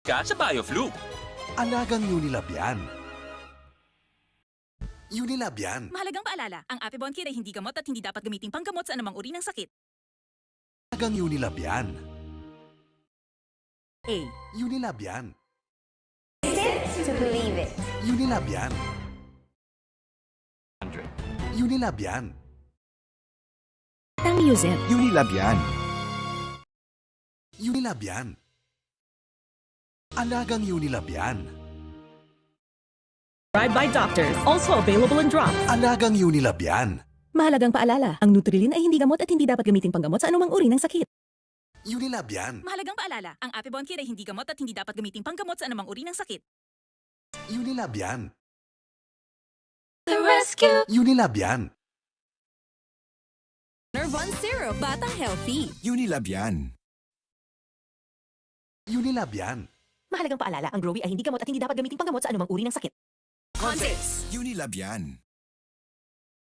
ka sa BioFlu. Alagang Unilab yan. Unilab yan. Mahalagang paalala, ang Apibon Kid ay hindi gamot at hindi dapat gamitin panggamot sa anumang uri ng sakit. Alagang Unilab yan. A. Unilab yan. To believe it. Unilab yan. 100. Unilab yan. Tangusip. Unilab yan. Unilab yan. Alagang Unilab yan. Prescribed by doctors. Also available in drops. Alagang Unilab yan. Mahalagang paalala, ang Nutrilin ay hindi gamot at hindi dapat gamitin panggamot sa anumang uri ng sakit. Unilab yan. Mahalagang paalala, ang Apibon Kid ay hindi gamot at hindi dapat gamitin panggamot sa anumang uri ng sakit. Unilab yan. The Rescue! Unilab yan. Nervon Syrup, Batang Healthy. Unilab yan. Unilab yan. Mahalagang paalala, ang Growy ay hindi gamot at hindi dapat gamitin panggamot sa anumang uri ng sakit. Context. Unilab yan.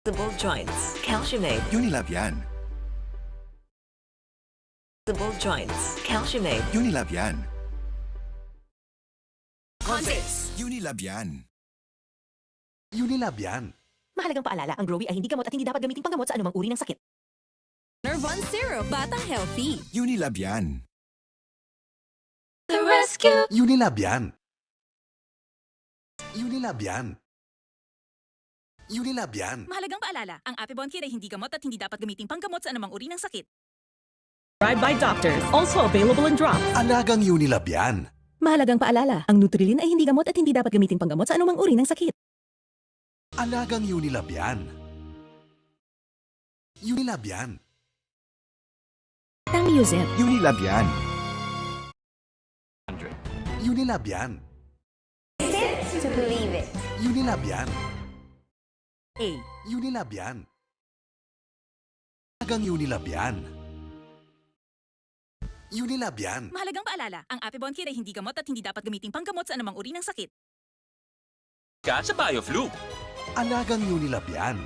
Flexible joints, Calciumate. Unilab yan. Flexible joints, Calciumate. Unilab yan. Context. Unilab yan. Unilab yan. Mahalagang paalala, ang Growy ay hindi gamot at hindi dapat gamitin panggamot sa anumang uri ng sakit. Nervon Syrup, Batang Healthy. Unilab yan. The Rescue! Unilab yan. Unilab yan. Unilab yan. Mahalagang paalala, ang Apibon Kid ay hindi gamot at hindi dapat gamitin panggamot sa anumang uri ng sakit. Prescribed by doctors. Also available in drops. Alagang Unilab yan. Mahalagang paalala, ang Nutrilin ay hindi gamot at hindi dapat gamitin panggamot sa anumang uri ng sakit. Alagang Unilab yan. Unilab yan. Tangusip. Unilab yan. 100. Unilab yan. To believe it. Unilab yan. A. Unilab yan. Alagang Unilab yan. Unilab yan. Mahalagang paalala, ang Apibon Kid ay hindi gamot at hindi dapat gamitin panggamot sa anumang uri ng sakit. Ka sa BioFlu. Alagang Unilab yan.